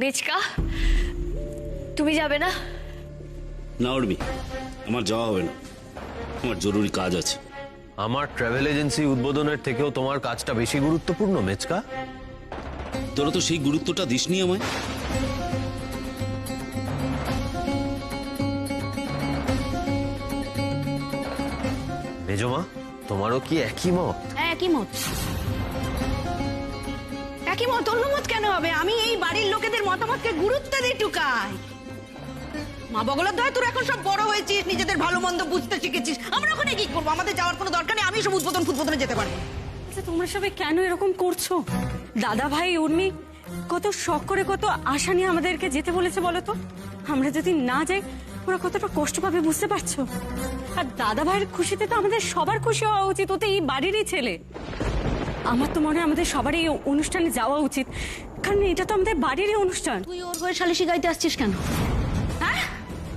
মেচকা, তুমি যাবে না? না উর্মি, আমার যাওয়া হবে না, আমার জরুরি কাজ আছে। আমার ট্রাভেল এজেন্সি উদ্বোধনের থেকেও তোমার কাজটা বেশি গুরুত্বপূর্ণ মেচকা। তোরা তো সেই গুরুত্বটা দিসনি আমায়। মেজমা, তোমারও কি একই মত? একই মত। একই মত, অন্য মত কেন হবে? আমি এই বাড়ির লোকেদের মতামতকে গুরুত্ব দিই টুকাই। মা বগলার দয় তোর এখন সব বড় হয়েছিস, নিজেদের ভালো মন্দ বুঝতে শিখেছিস। আমরা ওখানে কি করবো? আমাদের যাওয়ার কোনো দরকার নেই। আমি সব উদ্বোধনে যেতে পারবো। আচ্ছা, তোমরা সবাই কেন এরকম করছো? দাদা ভাই উর্মি কত শখ করে, কত আশা নিয়ে আমাদেরকে যেতে বলেছে বলো তো। আমরা যদি না যাই ওরা কতটা কষ্ট পাবে বুঝতে পারছো? আর দাদা ভাইয়ের খুশিতে তো আমাদের সবার খুশি হওয়া উচিত। ও তো এই বাড়িরই ছেলে। আমার তো মনে হয় আমাদের সবার এই অনুষ্ঠানে যাওয়া উচিত, কারণ এটা তো আমাদের বাড়িরই অনুষ্ঠান। তুই ওর হয়ে সালিশি গাইতে আসছিস কেন? হ্যাঁ,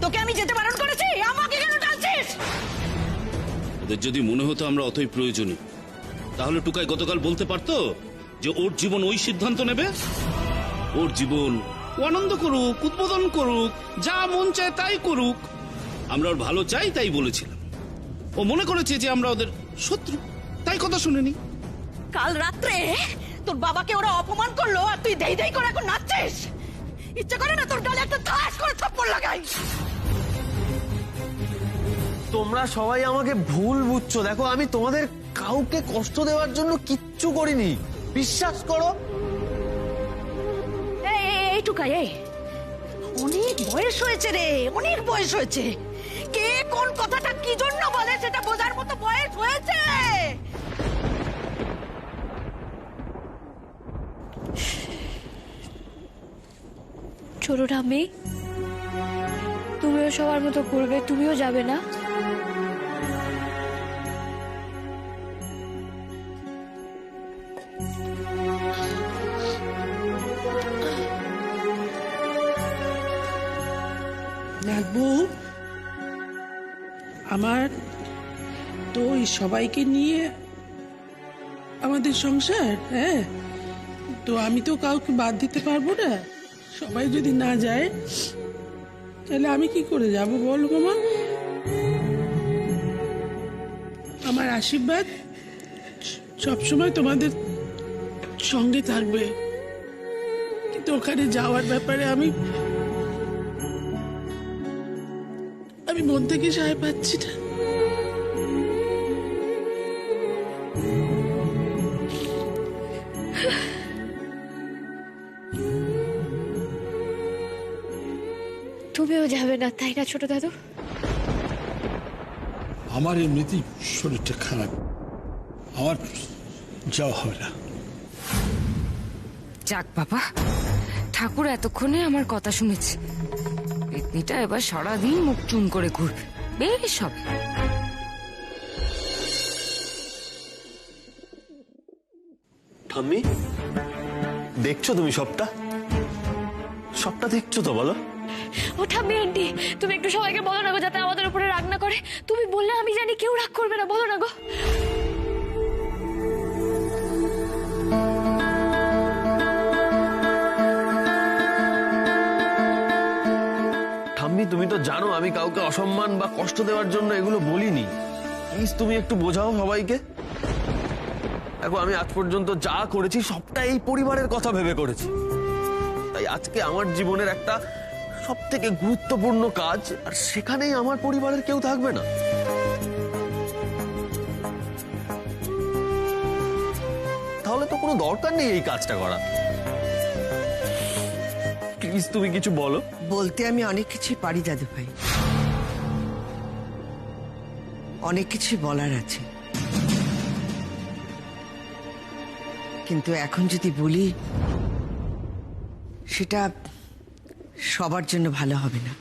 তোকে আমি যেতে বারণ করেছি, আমাকে কেন টানছিস? ওদের যদি মনে হতো আমরা অতই প্রয়োজনীয়, তাহলে টুকাই গতকাল বলতে পারতো যে ওর জীবন ওই সিদ্ধান্ত নেবে। ওর জীবন ও আনন্দ করুক, উদ্বোধন করুক, যা মন চায় তাই করুক। আমরা ওর ভালো চাই তাই বলেছিলাম। ও মনে করেছে যে আমরা ওদের শত্রু, তাই কথা শুনেনি। কাল রাত্রে তোর বাবাকে ওরা অপমান করলো আর তুই দেই দেই করে এখন নাচছিস। ইচ্ছে করে না তোর গালে একটা ধাস করে থাপ্পড় লাগাই? তোমরা সবাই আমাকে ভুল বুঝছো। দেখো, আমি তোমাদের কাউকে কষ্ট দেওয়ার জন্য কিচ্ছু করিনি, বিশ্বাস করো। এই টুকাই, এই অনেক বয়স হয়েছে রে, অনেক বয়স হয়েছে। কে কোন কথাটা কি জন্য বলে সেটা বোঝার মতো বয়স হয়েছে। ছোট ঠাম্মি, তুমিও সবার মতো করবে, তুমিও যাবে না? নাগবু, আমার তো এই সবাইকে নিয়ে আমাদের সংসার। হ্যাঁ, তো আমি তো কাউকে বাদ দিতে পারবো না। সবাই যদি না যায় তাহলে আমি কি করে যাব বলো মামা? আমার আশীর্বাদ সবসময় তোমাদের সঙ্গে থাকবে, কিন্তু ওখানে যাওয়ার ব্যাপারে আমি মন থেকে সায় পাচ্ছি না। তুমিও যাবে না তাই না ছোট দাদু? আমার এমনিতেই শরীরটা খারাপ, আমার যাওয়া হবে না। যাক বাবা, ঠাকুর এতক্ষণে আমার কথা শুনেছে। পেতনিটা এবার সারাদিন মুখ চুন করে ঘুরবে, বেশ হবে। ঠাম্মি, দেখছো তুমি সবটা? সবটা দেখছো তো বলো? ও ঠাম্মি আন্টি, তুমি একটু সবাইকে বলো না গো, যাতে আমাদের উপরে রাগ না করে। তুমি বললে আমি জানি কেউ রাগ করবে না, বলো না গো। ঠাম্মি, তুমি তো জানো আমি কাউকে অসম্মান বা কষ্ট দেওয়ার জন্য এগুলো বলিনি। প্লিজ তুমি একটু বোঝাও সবাইকে। দেখো, আমি আজ পর্যন্ত যা করেছি সবটা এই পরিবারের কথা ভেবে করেছি। তাই আজকে আমার জীবনের একটা সব থেকে গুরুত্বপূর্ণ কাজ, আর সেখানেই আমার পরিবারের কেউ থাকবে না। তাহলে তো কোনো দরকার নেই এই কাজটা করা। প্লিজ তুমি কিছু বলো। বলতে আমি অনেক কিছুই পারি দাদু ভাই, অনেক কিছুই বলার আছে, কিন্তু এখন যদি বলি সেটা সবার জন্য ভালো হবে না।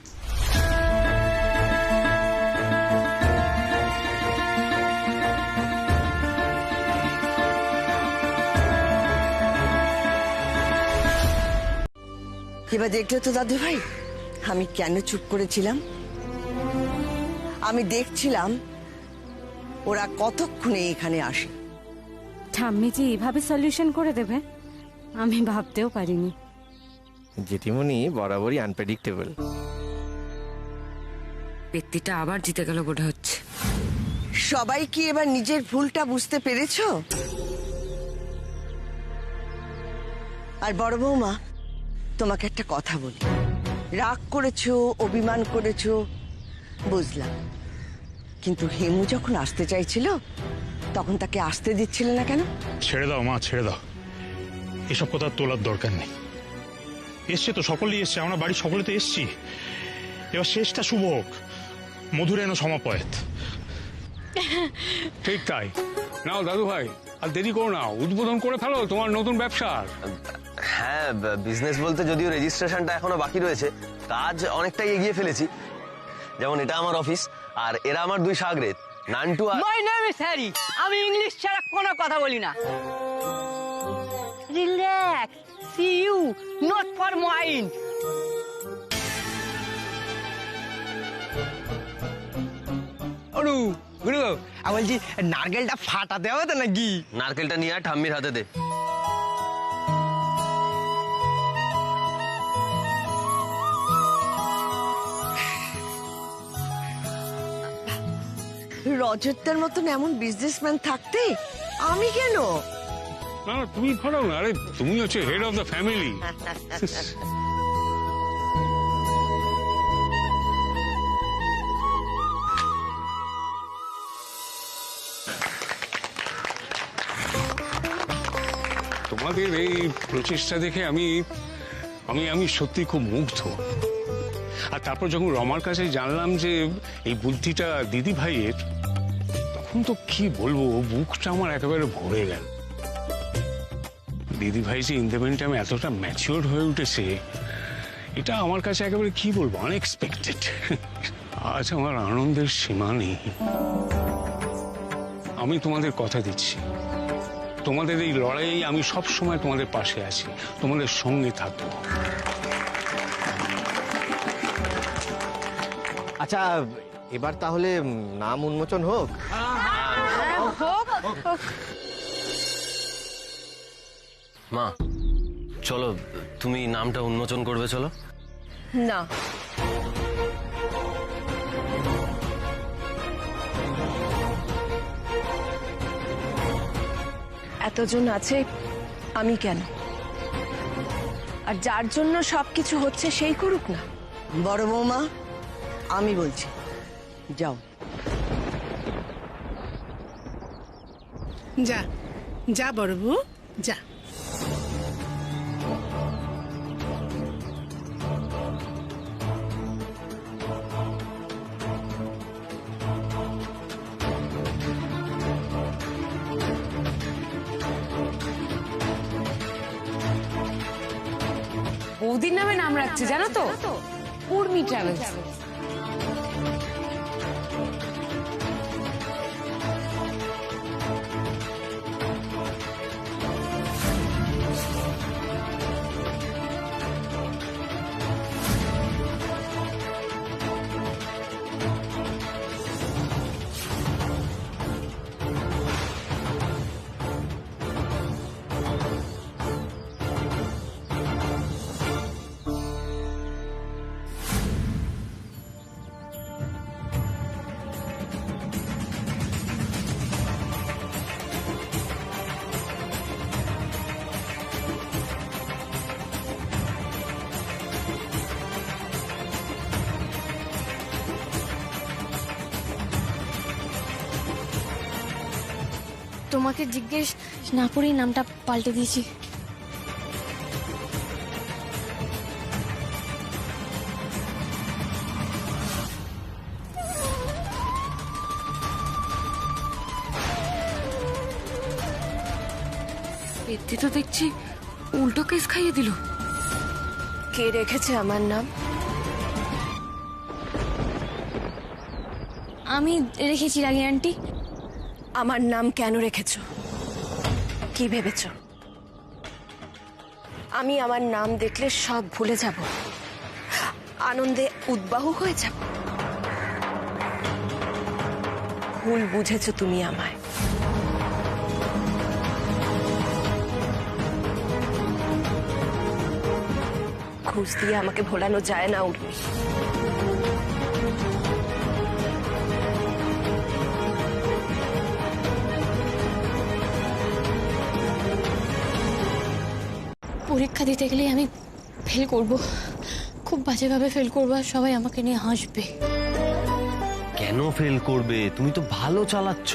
এবার দেখলে তো দাদু ভাই আমি কেন চুপ করেছিলাম? আমি দেখছিলাম ওরা কতক্ষণে এখানে আসে। ঠাম্মি যে এইভাবে সলিউশন করে দেবে আমি ভাবতেও পারিনি। জেঠিমণি বরাবরই আনপ্রেডিক্টেবল। পেত্তিটা আবার জিতে গেল বোধ হচ্ছে। সবাই কি এবার নিজের ভুলটা বুঝতে পেরেছো? আর বড় বৌমা, তোমাকে একটা কথা বলি, রাগ করেছো, অভিমান করেছো, বুঝলাম, কিন্তু হেমু যখন আসতে চাইছিল তখন তাকে আসতে দিচ্ছিলে না কেন? ছেড়ে দাও মা, ছেড়ে দাও, এসব কথা তোলার দরকার নেই। এসছে তো, সকলেই এসছে, আমরা বাড়ি সকলে তো এসছি। এবার শেষটা শুভ হোক, মধুর এনো সমাপয়েত। ঠিক তাই। নাও দাদু ভাই, আর দেরি করো না, উদ্বোধন করে ফেলো তোমার নতুন ব্যবসার। হ্যাঁ, বিজনেস বলতে যদিও রেজিস্ট্রেশনটা এখনো বাকি রয়েছে, কাজ অনেকটাই এগিয়ে ফেলেছি। যেমন এটা আমার অফিস, আর এরা আমার দুই সাগরেদ, নান্টু আর মাই নেম ইজ হ্যারি। আমি ইংলিশ ছাড়া কোনো কথা বলি না। Relax, see you, not for mind. অরু গুরু, আমি বলছি নারকেলটা ফাটাতে হবে তো নাকি? নারকেলটা নিয়ে আর ঠাম্মির হাতে দে। রজতদার মতন এমন বিজনেসম্যান থাকতে আমি কেন? না না, তুমি ফাটাও না, আরে তুমি হচ্ছে হেড অফ দ্য ফ্যামিলি। তোমাদের এই প্রচেষ্টা দেখে আমি আমি আমি সত্যি খুব মুগ্ধ। আর তারপর যখন রমার কাছে জানলাম যে এই বুদ্ধিটা দিদি ভাইয়ের, তখন তো কি বলবো, বুকটা আমার একেবারে ভরে গেল। দিদি ভাই যে ইন দ্য মিন টাইম এতটা ম্যাচিওর হয়ে উঠেছে, এটা আমার কাছে একেবারে কি বলবো, আনএক্সপেক্টেড। আজ আমার আনন্দের সীমা নেই। আমি তোমাদের কথা দিচ্ছি, তোমাদের এই লড়াইয়ে আমি সব সময় তোমাদের পাশে আছি, তোমাদের সঙ্গে থাকবো। আচ্ছা, এবার তাহলে নাম উন্মোচন হোক। মা চলো, তুমি নামটা উন্মোচন করবে, চলো। না, এতজন আছে, আমি কেন? আর যার জন্য সবকিছু হচ্ছে সেই করুক না। বড় বৌমা, আমি বলছি, যাও। যা যা বড় বউ, যা। বৌদির নামে নাম রাখছে জানো তো, উর্মি ট্রাভেলস। তোমাকে জিজ্ঞেস না করেই নামটা পাল্টে দিয়েছি। পেত্তি তো দেখছি উল্টো কেস খাইয়ে দিল। কে রেখেছে আমার নাম? আমি রেখেছি রাগি আন্টি। আমার নাম কেন রেখেছো? কি ভেবেছো আমি আমার নাম দেখলে সব ভুলে যাব, আনন্দে উদ্বাহ হয়ে যাব? ভুল বুঝেছো তুমি আমায়। ঘুষ দিয়ে আমাকে ভোলানো যায় না উর্মি। পরীক্ষা দিতে গেলে আমি ফেল করব, খুব বাজেভাবে ফেল করব, আর সবাই আমাকে নিয়ে হাসবে। কেন ফেল করবে? তুমি তো ভালো চালাচ্ছ।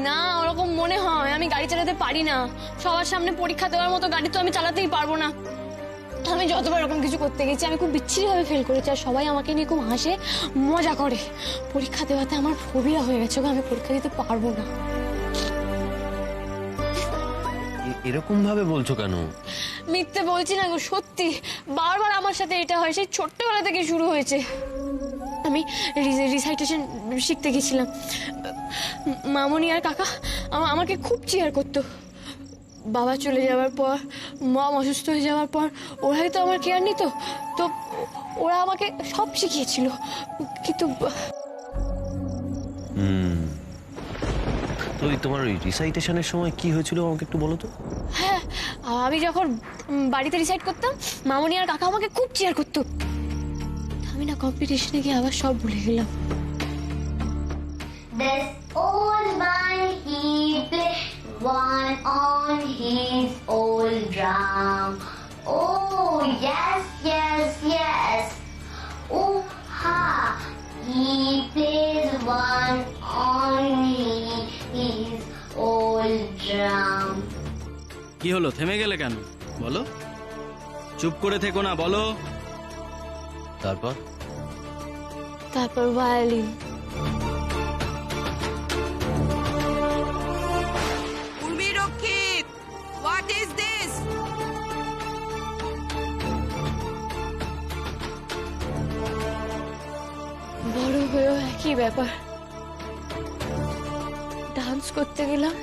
না, ওরকম মনে হয়। আমি গাড়ি চালাতে পারি না, সবার সামনে পরীক্ষা দেওয়ার মতো গাড়ি তো আমি চালাতেই পারবো না। আমি যতবার এরকম কিছু করতে গেছি আমি খুব বিচ্ছিরিভাবে ফেল করেছি, আর সবাই আমাকে নিয়ে খুব হাসে, মজা করে। পরীক্ষা দেওয়াতে আমার ফোবিয়া হয়ে গেছে, আমি পরীক্ষা দিতে পারবো না। এরকম ভাবে বলছো কেন? মিথ্যে বলছি না গো, সত্যি। বারবার আমার সাথে এটা হয়, সেই ছোট্টবেলা থেকে শুরু হয়েছে। আমি রিসাইটেশন শিখতে গেছিলাম, মামনি আর কাকা আমাকে খুব চিয়ার করতো। বাবা চলে যাওয়ার পর, মম অসুস্থ হয়ে যাওয়ার পর ওরাই তো আমার কেয়ার নিত, তো ওরা আমাকে সব শিখিয়েছিল। কিন্তু তো তোমার ওই রিসাইটেশনের সময় কি হয়েছিল আমাকে একটু বলো তো। হ্যাঁ, আমি যখন বাড়িতে রিসাইট করতাম, মামনি আর কাকা আমাকে খুব চিয়ার করতো। আমি না কম্পিটিশনে গিয়ে আবার সব ভুলে গেলাম। This old man, he played one on his old drum. Oh, yes, yes, yes. Oh, ha. He plays one on his old drum. কি হলো, থেমে গেলে কেন? বলো, চুপ করে থেকো না, বলো। তারপর ভায়োলিন। উর্মি রক্ষিত, হোয়াট ইজ দিস? বড় হয়েও একই ব্যাপার। ডান্স করতে গেলাম,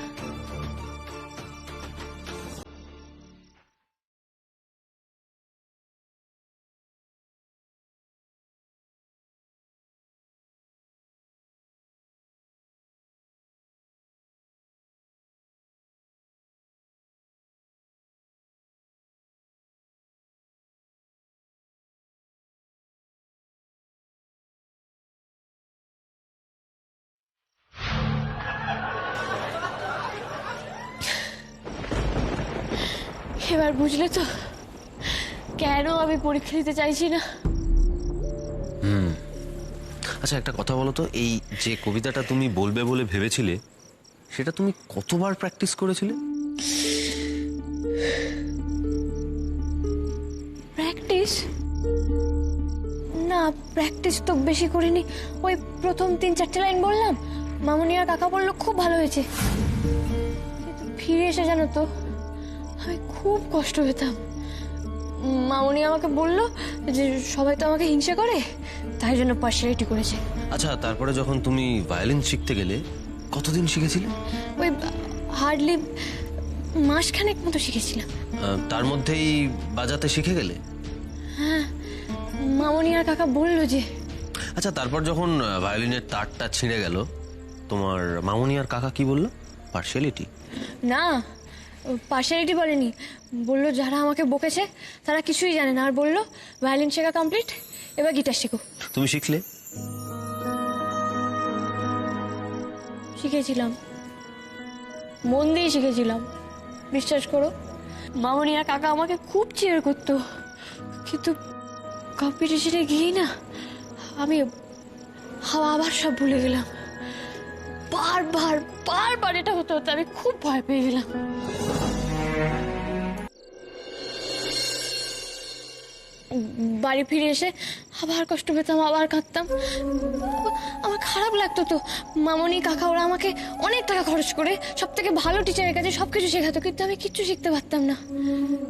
এবার বুঝলে তো কেন আমি পরীক্ষা দিতে চাইছি না। আচ্ছা, একটা কথা বলো তো, এই যে কবিতাটা তুমি বলবে বলে ভেবেছিলে, সেটা তুমি কতবার প্র্যাকটিস করেছিলে? প্র্যাকটিস? না, প্র্যাকটিস তো বেশি করিনি। ওই প্রথম 3-4টে লাইন বললাম, মামনি আর কাকা বললো খুব ভালো হয়েছে। কিন্তু ফিরে এসে জানো তো আমি খুব কষ্ট পেতাম। মামনি আমাকে বললো যে সবাই তো আমাকে হিংসা করে, তাই জন্য পার্সিয়ালিটি করেছে। আচ্ছা, তারপরে যখন তুমি ভায়োলিন শিখতে গেলে, কতদিন শিখেছিলে? ওই হার্ডলি মাসখানেক মতো শিখেছিলাম। তার মধ্যেই বাজাতে শিখে গেলে? হ্যাঁ, মামনি আর কাকা বললো যে। আচ্ছা, তারপর যখন ভায়োলিনের তারটা ছিঁড়ে গেল, তোমার মামনি আর কাকা কি বললো? পার্সিয়ালিটি? না, পার্সিয়ালিটি বলেনি। বললো যারা আমাকে বকেছে তারা কিছুই জানে না, আর বললো ভায়োলিন শেখা কমপ্লিট, এবার গিটার শেখো। তুমি শিখলে? শিখেছিলাম, মন দিয়ে শিখেছিলাম, বিশ্বাস করো। মামনি আর কাকা আমাকে খুব চিয়ার করতো, কিন্তু কম্পিটিশনে গিয়ে না আমি আবার সব ভুলে গেলাম। বারবার এটা হতে হতে আমি খুব ভয় পেয়ে গেলাম। বাড়ি ফিরে এসে আবার কষ্ট পেতাম, আবার কাঁদতাম। আমার খারাপ লাগতো তো। মামনি কাকা ওরা আমাকে অনেক টাকা খরচ করে সব থেকে ভালো টিচারের কাছে সবকিছু শেখাতো, কিন্তু আমি কিচ্ছু শিখতে পারতাম না।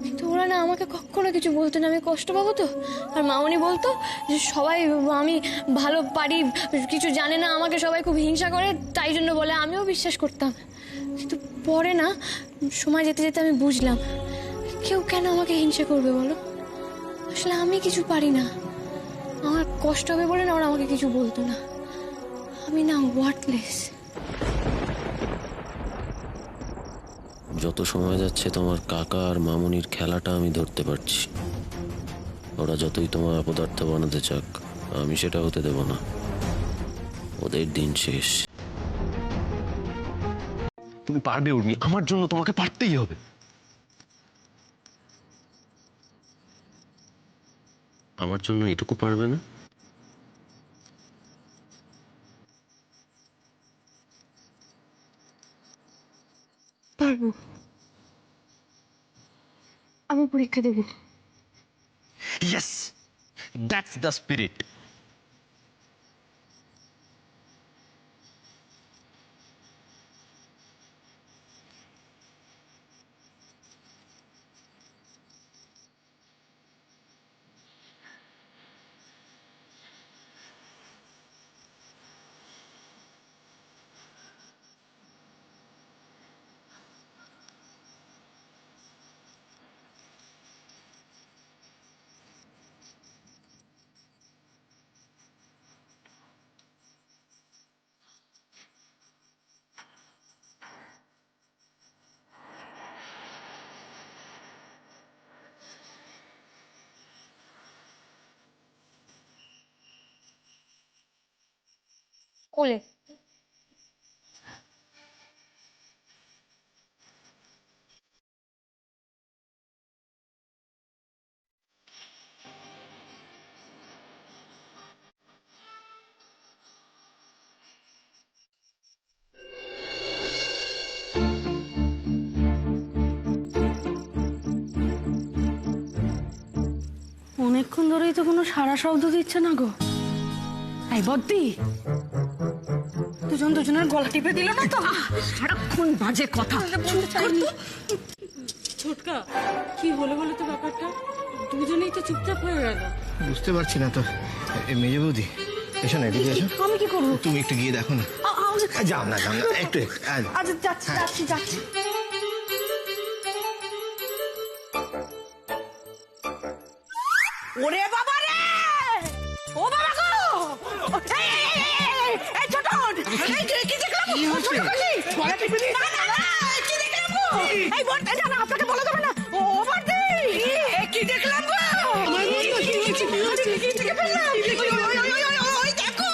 কিন্তু ওরা না আমাকে কখনো কিছু বলতো না, আমি কষ্ট পাবো তো। আর মামনি বলতো যে সবাই আমি ভালো পারি, কিছু জানে না, আমাকে সবাই খুব হিংসা করে, তাই জন্য বলে। আমিও বিশ্বাস করতাম, কিন্তু পরে না সময় যেতে যেতে আমি বুঝলাম কেউ কেন আমাকে হিংসা করবে বলো। আসলে আমি কিছু পারি না, আমার কষ্ট হবে বলে না ওরা আমাকে কিছু বলতো না। আমি না ওয়ার্থলেস। যত সময় যাচ্ছে তোমার কাকা আর মামনির খেলাটা আমি ধরতে পারছি। ওরা যতই তোমার অপদার্থ বানাতে চাক, আমি সেটা হতে দেব না। ওদের দিন শেষ। তুমি পারবে উর্মি, আমার জন্য তোমাকে পারতেই হবে। আমার জন্য এটুকু পারবে না? পারবো, আমি পরীক্ষা দেব। Yes, that's the spirit. কোলে। অনেকক্ষণ ধরেই তো কোনো সারা শব্দ দিচ্ছে না গো। এই বদ্দি, দুজনের গলা টিপে দিল না তো? সারাক্ষণ বাজে কথা। ছোটকা, কি হলো বলে তো ব্যাপারটা? দুজনেই তো চুপচাপ হয়ে গেল। বুঝতে পারছি না তো। মেজে বৌদি, এসো না, এদিকে এসো। আমি কি করবো? তুমি একটু গিয়ে দেখো না। যাও না, একটু। আচ্ছা, যাচ্ছি। ওরে বাবা রে, ও বাবা গো, এই ছোটন, কি দেখলাম? গলা টিপে দিই। না, কি দেখলাম গো? এই বলতে জানা, আপনাকে বলা যাবে না। ও বলতে কি দেখলাম গো? কি দেখে ফেললাম? ওই দেখো।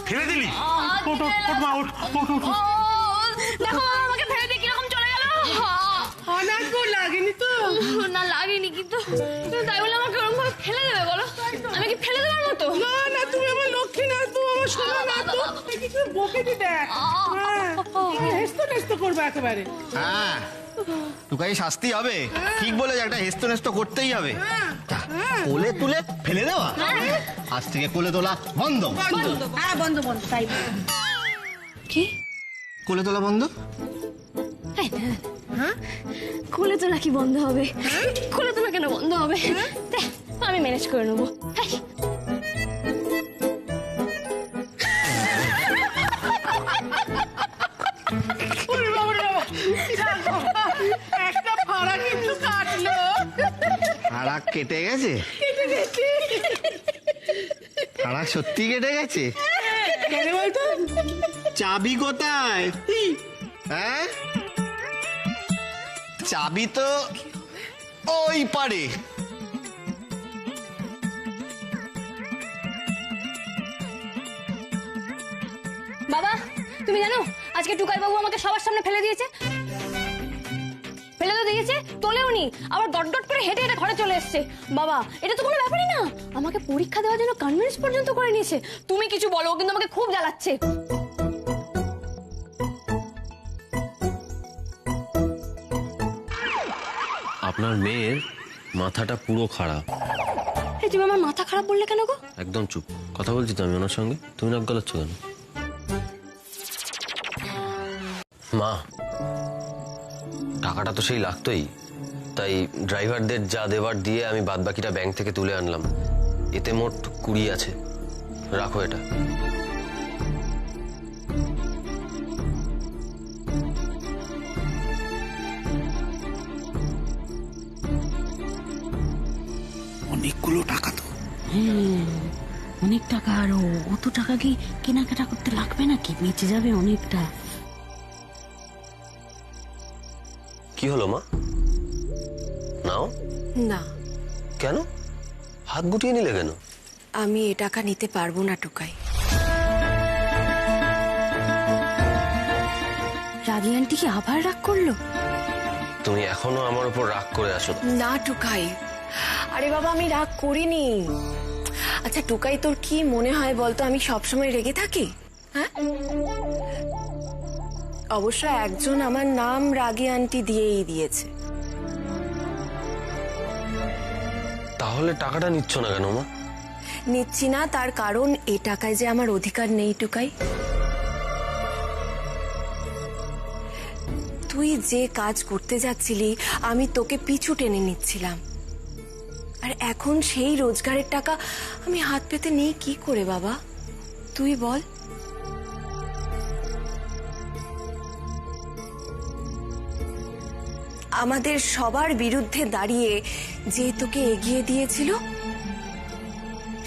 ফেলে দিলি? দেখো আমাকে ফেলে দিয়ে কিরকম চলে গেল। লাগেনি তো? না লাগেনি, কিন্তু তাই বলে আমাকে ওরকম ভাবে ফেলে দেবে বলো? আমি কি ফেলে দেওয়ার মতো? না, তুমি আমার লক্ষ্মী না, তুমি আমার সোনা না তো। বকে দিতে হেস্ত করবো একেবারে। হ্যাঁ, টুকাই শাস্তি হবে। ঠিক বলে, একটা হেস্ত নেস্ত করতেই হবে। কোলে তুলে ফেলে দেওয়া, আজ থেকে কোলে তোলা বন্ধ। হ্যাঁ, বন্ধ। তাই কি কোলে তোলা বন্ধ? খুলে তোলা কি বন্ধ হবে? খুলে তোলা কেন বন্ধ হবে? দেখ, আমি ম্যানেজ করে নেবো। একটা ফাড়া কিন্তু কাটলো। ফাড়া কেটে গেছে? ফাড়া সত্যি কেটে গেছে? কেন বলতো? চাবি কোথায়? হ্যাঁ, চাবি তো ওই পারে। বাবা, তুমি জানো আজকে টুকাই বাবু আমাকে সবার সামনে ফেলে দিয়েছে। ফেলে তো দিয়েছে, তোলেও নি, আবার ডট করে হেঁটে হেঁটে ঘরে চলে এসেছে। বাবা, এটা তো কোনো ব্যাপারই না। আমাকে পরীক্ষা দেওয়ার জন্য কনভিন্স পর্যন্ত করে নিয়েছে। তুমি কিছু বলো, কিন্তু আমাকে খুব জ্বালাচ্ছে। আপনার মেয়ের মাথাটা পুরো খারাপ। এই তুমি আমার মাথা খারাপ বললে কেন গো? একদম চুপ, কথা বলছি তো আমি ওনার সঙ্গে, তুমি নাক গলাচ্ছ কেন? মা, টাকাটা তো সেই লাগতোই, তাই ড্রাইভারদের যা দেবার দিয়ে আমি বাদবাকিটা ব্যাংক থেকে তুলে আনলাম। এতে মোট 20 আছে, রাখো এটা। অনেকগুলো টাকা তো। অনেক টাকা, আর অত টাকা কি কেনাকাটা করতে লাগবে নাকি? বেঁচে যাবে অনেকটা। কি হলো মা, নাও। না, কেন হাত গুটিয়ে নিলে কেন? আমি এ টাকা নিতে পারবো না টুকাই। রাগি আন্টি কি আবার রাগ করলো? তুমি এখনো আমার উপর রাগ করে আছো? না টুকাই, আরে বাবা আমি রাগ করিনি। আচ্ছা টুকাই, তোর কি মনে হয় বলতো আমি সবসময় রেগে থাকি? হ্যাঁ, অবশ্য একজন আমার নাম রাগি আন্টি দিয়েই দিয়েছে। তাহলে টাকাটা নিচ্ছ না কেন মা? নিচ্ছি না তার কারণ এ টাকায় যে আমার অধিকার নেই টুকাই। তুই যে কাজ করতে যাচ্ছিলি আমি তোকে পিছু টেনে নিচ্ছিলাম, আর এখন সেই রোজগারের টাকা আমি হাত পেতে নেই কি করে বাবা, তুই বল। আমাদের সবার বিরুদ্ধে দাঁড়িয়ে যে তোকে এগিয়ে দিয়েছিল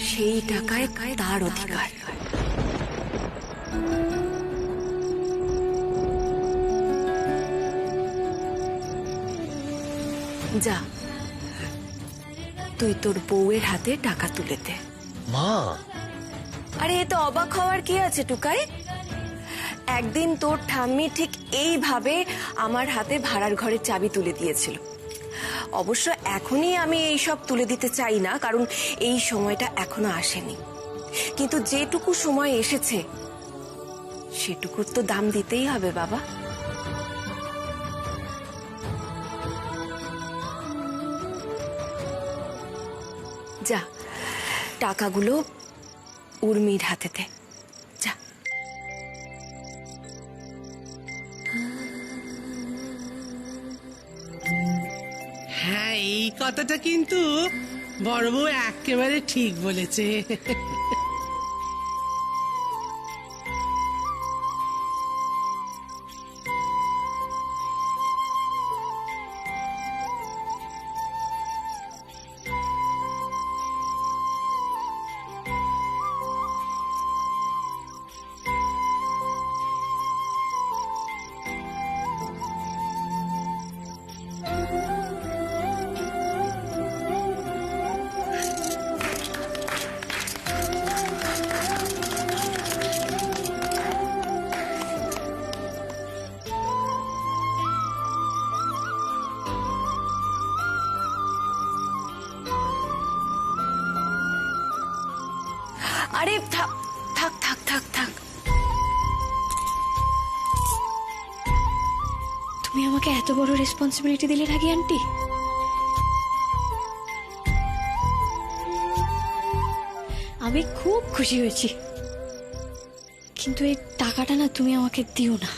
সেই টাকায় তার অধিকার। যা, তুই তোর বউয়ের হাতে টাকা তুলে দে। মা, আরে এ তো অবাক হওয়ার কি আছে টুকাই? একদিন তোর ঠাম্মি ঠিক এইভাবে আমার হাতে ভাড়ার ঘরের চাবি তুলে দিয়েছিল। অবশ্য এখনই আমি এইসব তুলে দিতে চাই না, কারণ এই সময়টা এখনো আসেনি, কিন্তু যেটুকু সময় এসেছে সেটুকুর তো দাম দিতেই হবে বাবা। যা, টাকাগুলো উর্মির হাতে দে, যা। হ্যাঁ, এই কথাটা কিন্তু বড় বউ একেবারে ঠিক বলেছে। আরে থাক থাক থাক থাক থাক, তুমি আমাকে এত বড় রেসপন্সিবিলিটি দিলে রাগি আন্টি? আমি খুব খুশি হয়েছি, কিন্তু এই টাকাটা না তুমি আমাকে দিও না।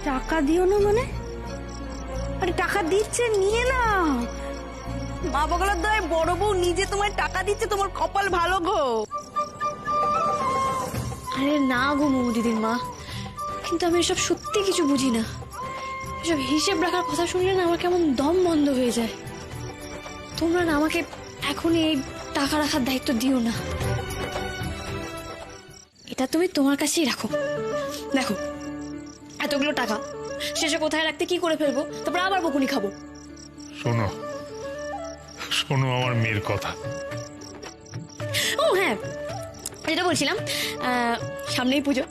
টাকা দিও না মানে? আরে টাকা দিচ্ছে, নিয়ে না। মা বগলার দয় বড় বউ নিজে তোমার টাকা দিচ্ছে, তোমার কপাল ভালো গো। আরে না গো দিদির মা, কিন্তু আমি এসব সত্যি কিছু বুঝি না। এসব হিসেব রাখার কথা শুনলে না আমার কেমন দম বন্ধ হয়ে যায়। তোমরা না আমাকে এখনই এই টাকা রাখার দায়িত্ব দিও না, এটা তুমি তোমার কাছেই রাখো। দেখো এতগুলো টাকা শেষে কোথায় রাখতে কি করে ফেলবো, তারপর আবার বকুনি খাবো। শোনো শোনো আমার মেয়ের কথা। ও হ্যাঁ, যেটা বলছিলাম, সামনেই পুজো,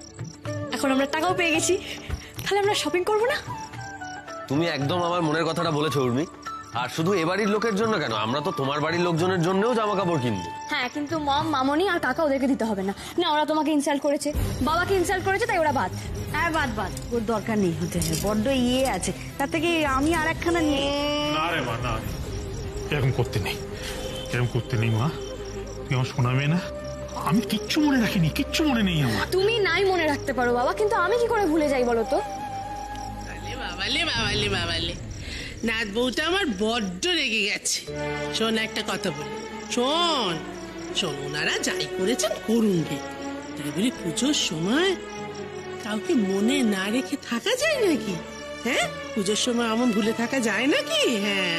এখন আমরা টাকাও পেয়ে গেছি, তাহলে আমরা শপিং করবো না? তুমি একদম আমার মনের কথাটা বলেছো উর্মি। আর শুধু এ বাড়ির লোকের জন্য কেন, আমরা তো তোমার বাড়ির লোকজনের জন্যও জামা কাপড় কিনবো। হ্যাঁ, কিন্তু মম, মামনি আর কাকা ওদেরকে দিতে হবে না। না, ওরা তোমাকে ইনসাল্ট করেছে, বাবাকে ইনসাল্ট করেছে, তাই ওরা বাদ। হ্যাঁ বাদ বাদ, ওর দরকার নেই হতে, বড্ড ইয়ে আছে। তার থেকে আমি আর একখানা নিয়ে। না রে মা, না, এরকম করতে নেই, এরকম করতে নেই মা। তুই আমার শোনা মেয়ে না, আমি কিচ্ছু মনে রাখিনি, কিচ্ছু মনে নেই আমার। তুমি নাই মনে রাখতে পারো বাবা, কিন্তু আমি কি করে ভুলে যাই বলো তো? বাবালে বাবালে বাবালে, নাত বউটা আমার বড্ড রেগে গেছে। শোন একটা কথা বলি, শোন শোন, ওনারা যাই করেছেন করুন গে, তাই বলে পুজোর সময় কাউকে মনে না রেখে থাকা যায় নাকি? হ্যাঁ, পুজোর সময় এমন ভুলে থাকা যায় নাকি? হ্যাঁ